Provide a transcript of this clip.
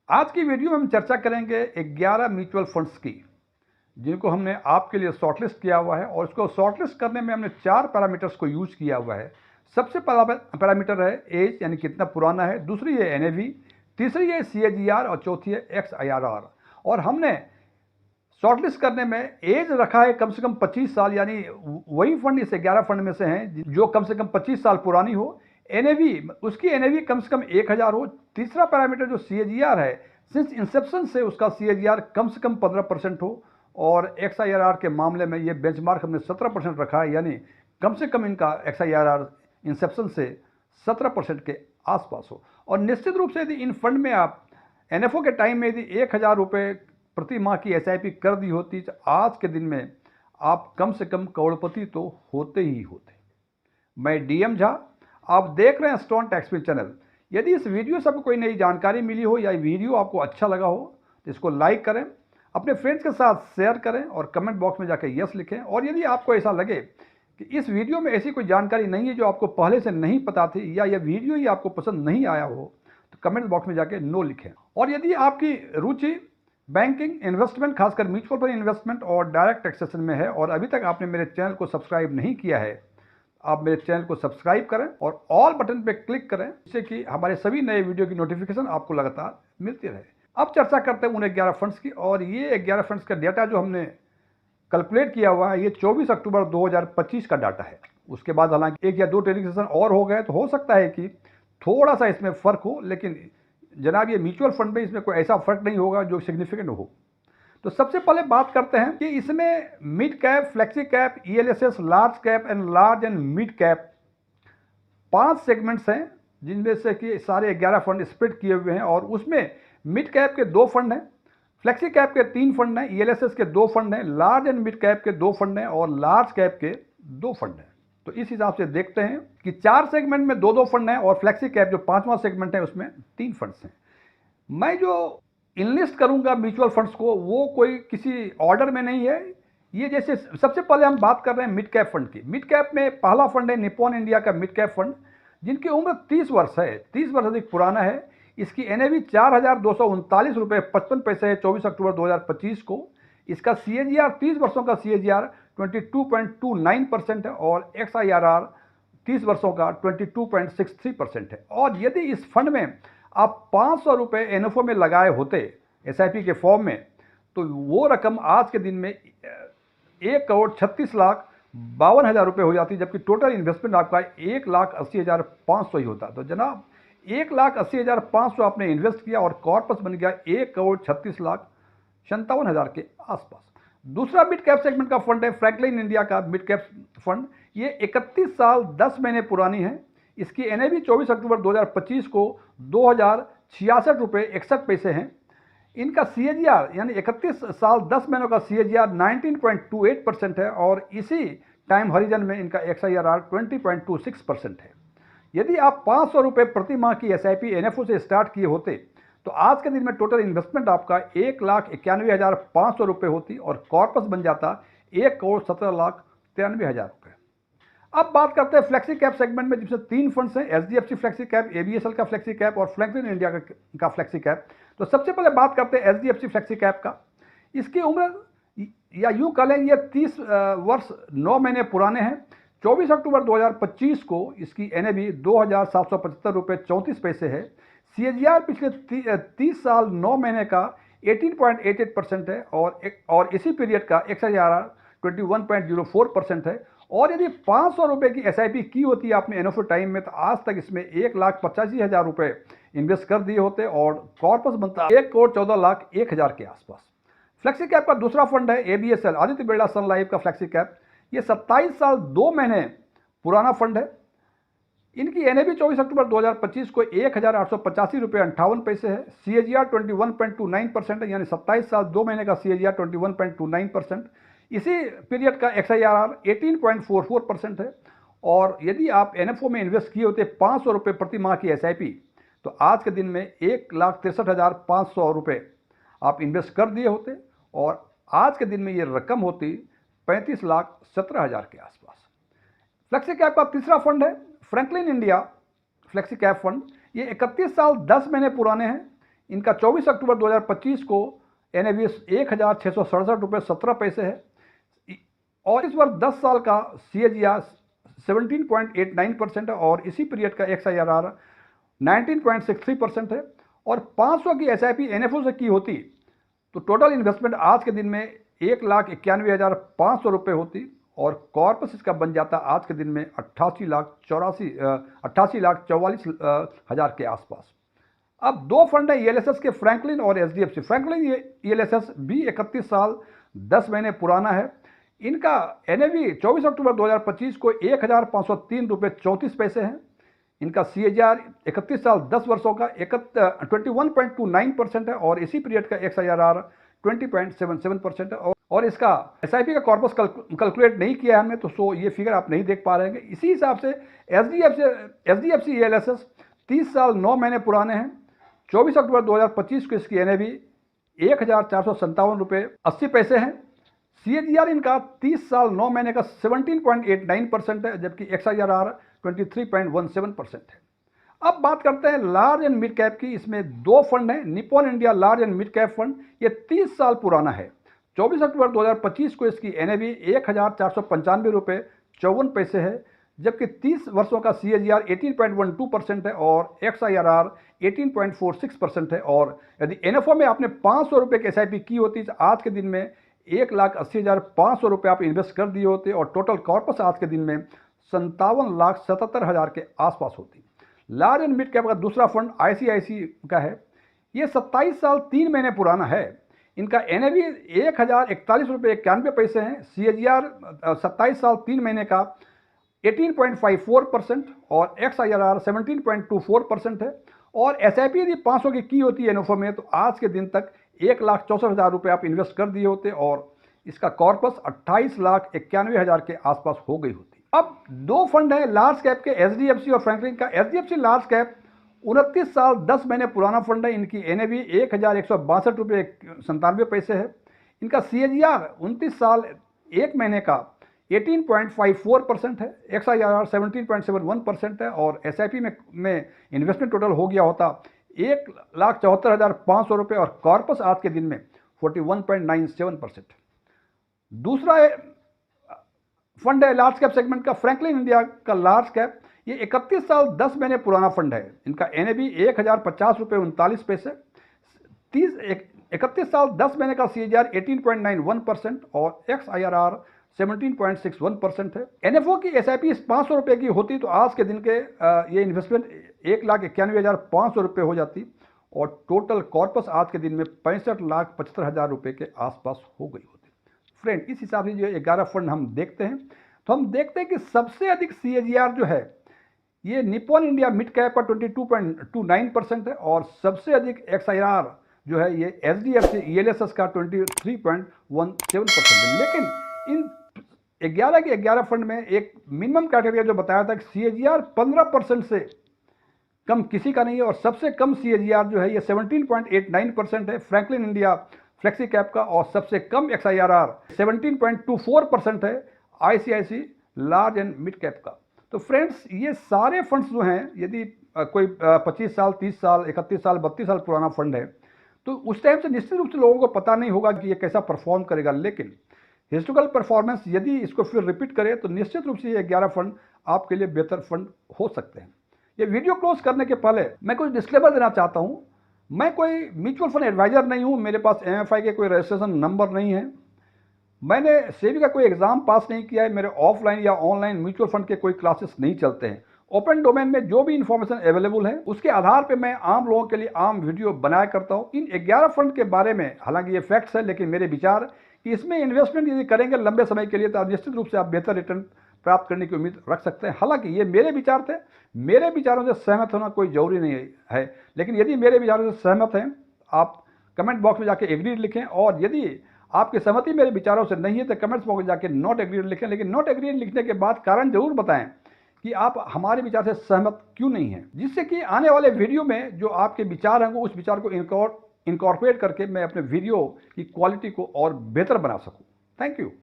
आज की वीडियो में हम चर्चा करेंगे 11 म्यूचुअल फंड्स की, जिनको हमने आपके लिए शॉर्टलिस्ट किया हुआ है। और इसको शॉर्टलिस्ट करने में हमने 4 पैरामीटर्स को यूज किया हुआ है। सबसे पहला पैरामीटर है एज, यानी कितना पुराना है। दूसरी है एनएवी, तीसरी है सीएजीआर और चौथी है एक्सआईआरआर। और हमने शॉर्टलिस्ट करने में एज रखा है कम से कम 25 साल, यानी वही फंड इस 11 फंड में से हैं जो कम से कम 25 साल पुरानी हो। एनएवी, उसकी एनएवी कम से कम 1000 हो। तीसरा पैरामीटर जो सीएजीआर है, सिंस इंसेप्शन से उसका सीएजीआर कम से कम 15% हो। और एक्सआईआरआर के मामले में ये बेंचमार्क हमने 17% रखा है, यानी कम से कम इनका एक्सआईआरआर इंसेप्शन से 17% के आसपास हो। और निश्चित रूप से यदि इन फंड में आप एनएफओ के टाइम में यदि 1000 रुपये प्रति माह की एसआईपी कर दी होती तो आज के दिन में आप कम से कम करोड़पति तो होते ही होते। मैं डीएम झा, आप देख रहे हैं स्टोन टैक्सपेयर चैनल। यदि इस वीडियो से आपको कोई नई जानकारी मिली हो या वीडियो आपको अच्छा लगा हो तो इसको लाइक करें, अपने फ्रेंड्स के साथ शेयर करें और कमेंट बॉक्स में जाकर यस लिखें। और यदि आपको ऐसा लगे कि इस वीडियो में ऐसी कोई जानकारी नहीं है जो आपको पहले से नहीं पता थी, या यह वीडियो ही आपको पसंद नहीं आया हो, तो कमेंट बॉक्स में जाके नो लिखें। और यदि आपकी रुचि बैंकिंग, इन्वेस्टमेंट, खासकर म्यूचुअल फंड इन्वेस्टमेंट और डायरेक्ट टैक्सेशन में है और अभी तक आपने मेरे चैनल को सब्सक्राइब नहीं किया है, आप मेरे चैनल को सब्सक्राइब करें और ऑल बटन पे क्लिक करें, जिससे कि हमारे सभी नए वीडियो की नोटिफिकेशन आपको लगातार मिलती रहे। अब चर्चा करते हैं उन 11 फंड्स की। और ये 11 फंड्स का डेटा जो हमने कैलकुलेट किया हुआ है, ये 24 अक्टूबर 2025 का डाटा है। उसके बाद हालांकि 1 या 2 ट्रेडिंग सेशन और हो गए तो हो सकता है कि थोड़ा सा इसमें फ़र्क हो, लेकिन जनाब ये म्यूचुअल फंड में इसमें कोई ऐसा फ़र्क नहीं होगा जो सिग्निफिकेंट हो। तो सबसे पहले बात करते हैं कि इसमें mid cap, flexi cap, ELSS, large cap and mid cap 5 segments हैं, जिनमें से कि सारे 11 फंड स्प्लिट किए हुए हैं। और उसमें मिड कैप के 2 फंड हैं, फ्लेक्सी कैप के 3 फंड हैं, ईएलएसएस के 2 फंड हैं, लार्ज एंड मिड कैप के 2 फंड हैं और लार्ज कैप के 2 फंड हैं। तो इस हिसाब से देखते हैं कि 4 सेगमेंट में 2-2 फंड हैं और फ्लेक्सी कैप जो 5वां सेगमेंट है उसमें 3 फंड्स हैं। मैं जो इनलिस्ट करूंगा म्यूचुअल फंड्स को, वो कोई किसी ऑर्डर में नहीं है। ये जैसे सबसे पहले हम बात कर रहे हैं मिड कैप फंड की। मिड कैप में पहला फंड है निप्पॉन इंडिया का मिड कैप फंड, जिनकी उम्र 30 वर्ष है, 30 वर्ष अधिक पुराना है। इसकी एनएवी 4239 रुपये 55 पैसे है 24 अक्टूबर 2025 को। इसका सीएजीआर 30 वर्षों का सीएजीआर 22.29% है और एक्सआईआरआर 30 वर्षों का 22.63% है। और यदि इस फंड में आप 500 रुपये एनएफओ में लगाए होते एसआईपी के फॉर्म में, तो वो रकम आज के दिन में 1,36,52,000 रुपये हो जाती, जबकि टोटल इन्वेस्टमेंट आपका 1,80,500 ही होता। तो जनाब 1,80,500 आपने इन्वेस्ट किया और कॉर्पस बन गया 1,36,57,000 के आसपास। दूसरा मिड कैप सेगमेंट का फंड है फ्रैंकलिन इंडिया का मिड कैप फंड। ये 31 साल 10 महीने पुरानी है। इसकी एनएवी 24 अक्टूबर 2025 को 2,066 रुपये 61 पैसे हैं। इनका सीएजीआर यानी 31 साल 10 महीनों का सीएजीआर 19.28% है और इसी टाइम हॉरिजन में इनका एक्सआईआरआर 20.26% है। यदि आप 500 रुपये प्रति माह की एसआईपी एनएफओ से स्टार्ट किए होते तो आज के दिन में टोटल इन्वेस्टमेंट आपका 1,91,500 रुपये होती और कॉर्पस बन जाता 1,17,93,000 रुपये। अब बात करते हैं फ्लेक्सी कैप सेगमेंट में, जिसमें 3 फंड्स हैं, एचडीएफसी फ्लेक्सी कैप, एबीएसएल का फ्लेक्सी कैप और फ्रैंकलिन इंडिया का फ्लेक्सी कैप। तो सबसे पहले बात करते हैं एचडीएफसी फ्लेक्सी कैप का। इसकी उम्र या यूं कह लें ये 30 वर्ष 9 महीने पुराने हैं। 24 अक्टूबर 2025 को इसकी एनएवी 2,775 रुपये 34 पैसे है। सीएजीआर पिछले 30 साल 9 महीने का 18.88% है और इसी पीरियड का एक्सआईआरआर 21.04% है। और यदि 500 रुपये की एसआईपी की होती है आपने एनएफओ टाइम में, तो आज तक इसमें 1,85,000 रुपये इन्वेस्ट कर दिए होते और कॉर्पस बनता 1,14,01,000 के आसपास। फ्लेक्सी कैप का दूसरा फंड है एबीएसएल, आदित्य बिरला सन लाइफ का फ्लेक्सी कैप। ये 27 साल 2 महीने पुराना फंड है। इनकी एनएवी 24 अक्टूबर 2025 को 1,885 रुपये 58 पैसे है। सीएजीआर 21.29% है, यानी 27 साल 2 महीने का सीएजीआर 21.29%। इसी पीरियड का एक्सआईआरआर 18.44% है। और यदि आप एनएफओ में इन्वेस्ट किए होते 500 रुपये प्रति माह की एसआईपी, तो आज के दिन में 1,63,500 रुपये आप इन्वेस्ट कर दिए होते और आज के दिन में ये रकम होती 35,17,000 के आसपास। फ्लेक्सी कैप का तीसरा फंड है Franklin India flexi cap fund. ये 31 साल 10 महीने पुराने हैं। इनका 24 अक्टूबर 2025 को NAV 1,667 रुपये 17 पैसे है और इस बार 10 साल का CAGR 17.89% है और इसी पीरियड का XIRR 19.63% है। और 500 की SIP NFO से की होती तो टोटल इन्वेस्टमेंट आज के दिन में 1,91,500 रुपये होती और कॉर्पस इसका बन जाता आज के दिन में 88,44,000 के आसपास। अब दो फंड है ELSS के, फ्रैंकलिन और SDFC। फ्रैंकलिन ELSS भी 31 साल 10 महीने पुराना है। इनका NAV 24 अक्टूबर 2025 को 1,503 रुपये 34 पैसे है। इनका CAGR 31 साल 10 वर्षों का 21.29% है और इसी पीरियड का XIRR 20.77% है। और इसका SIP का कॉर्पस कैलकुलेट नहीं किया है हमने, तो ये फिगर आप नहीं देख पा रहे हैं। इसी हिसाब से SDFC ELSS 30 साल 9 महीने पुराने हैं। 24 अक्टूबर 2025 को इसकी NAV 1,457 रुपये 80 पैसे हैं। CAGR इनका 30 साल 9 महीने का 17.89% है, जबकि XIRR 23.17% है। अब बात करते हैं लार्ज एंड मिड कैप की। इसमें दो फंड हैं, Nippon India large and mid cap fund. ये 30 साल पुराना है। 24 अक्टूबर 2025 को इसकी NAV 1,495 रुपये 54 पैसे है, जबकि 30 वर्षों का CAGR 18.12% है और XIRR 18.46% है। और यदि NFO में आपने 500 रुपये की SIP की होती तो आज के दिन में 1,80,500 रुपये आप इन्वेस्ट कर दिए होते और टोटल कॉर्पस आज के दिन में 57,77,000 के आसपास होती। लार्ज एंड मिड कैप का दूसरा फंड ICICI का है। ये 27 साल 3 महीने पुराना है। इनका NAV 1,041 रुपये 91 पैसे हैं। CAGR 27 साल 3 महीने का 18.54% और XIRR 17.24% है। और SIP यदि 500 की होती है NFO में तो आज के दिन तक 1,64,000 रुपये आप इन्वेस्ट कर दिए होते और इसका कॉर्पस 28,91,000 के आसपास हो गई होती। अब दो फंड हैं लार्ज कैप के, SDFC और फ्रैंकलिन का। SDFC लार्ज कैप 29 साल 10 महीने पुराना फंड है। इनकी NAV 1,162 रुपये 97 पैसे है। इनका CAGR 29 साल 1 महीने का 18.54% है। XIRR 17.71% है और SIP में इन्वेस्टमेंट टोटल हो गया होता 1,74,500 रुपये और कॉर्पस आज के दिन में 41.97%। दूसरा फंड है लार्ज कैप सेगमेंट का, फ्रैंकलिन इंडिया का लार्ज कैप। ये 31 साल 10 महीने पुराना फंड है। इनका NAV 1,050 रुपये 39 पैसे। 31 साल 10 महीने का CAGR 18.91% और XIRR 17.61% है। NFO की SIP 500 रुपये की होती तो आज के दिन के ये इन्वेस्टमेंट 1,91,500 रुपये हो जाती और टोटल कॉर्पस आज के दिन में 65,75,000 रुपये के आसपास हो गई होती। फ्रेंड, इस हिसाब से जो 11 फंड हम देखते हैं तो हम देखते हैं कि सबसे अधिक CAGR जो है ये निप्पॉन इंडिया मिड कैप का 22.29% है और सबसे अधिक XIRR जो है ये SDFC ELSS का 23.17% है। लेकिन इन 11 के 11 फंड में एक मिनिमम क्राइटेरिया जो बताया था कि CAGR 15% से कम किसी का नहीं है और सबसे कम CAGR जो है ये 17.89% है फ्रैंकलिन इंडिया फ्लेक्सी कैप का और सबसे कम XIRR 17.24% है ICICI large and mid cap का। तो फ्रेंड्स, ये सारे फंड्स जो हैं, यदि कोई 25 साल 30 साल 31 साल 32 साल पुराना फंड है तो उस टाइम से निश्चित रूप से लोगों को पता नहीं होगा कि ये कैसा परफॉर्म करेगा। लेकिन हिस्टोरिकल परफॉर्मेंस यदि इसको फिर रिपीट करे तो निश्चित रूप से ये 11 फंड आपके लिए बेहतर फंड हो सकते हैं। ये वीडियो क्लोज करने के पहले मैं कुछ डिस्क्लेमर देना चाहता हूँ। मैं कोई म्यूचुअल फंड एडवाइजर नहीं हूँ, मेरे पास MFI के कोई रजिस्ट्रेशन नंबर नहीं है, मैंने सेबी का कोई एग्जाम पास नहीं किया है, मेरे ऑफलाइन या ऑनलाइन म्यूचुअल फंड के कोई क्लासेस नहीं चलते हैं। ओपन डोमेन में जो भी इंफॉर्मेशन अवेलेबल है उसके आधार पे मैं आम लोगों के लिए आम वीडियो बनाया करता हूँ। इन 11 फंड के बारे में हालांकि ये फैक्ट्स है, लेकिन मेरे विचार कि इसमें इन्वेस्टमेंट यदि करेंगे लंबे समय के लिए तो आप निश्चित रूप से आप बेहतर रिटर्न प्राप्त करने की उम्मीद रख सकते हैं। हालांकि ये मेरे विचार थे, मेरे विचारों से सहमत होना कोई जरूरी नहीं है, लेकिन यदि मेरे विचारों से सहमत हैं आप कमेंट बॉक्स में जाके एग्रीड लिखें और यदि आपकी सहमति मेरे विचारों से नहीं है तो कमेंट्स बॉक्स में जाके नॉट एग्रीड लिखें। लेकिन नॉट एग्रीड लिखने के बाद कारण जरूर बताएं कि आप हमारे विचार से सहमत क्यों नहीं हैं, जिससे कि आने वाले वीडियो में जो आपके विचार हैं वो उस विचार को इनकॉर्पोरेट करके मैं अपने वीडियो की क्वालिटी को और बेहतर बना सकूं। Thank you.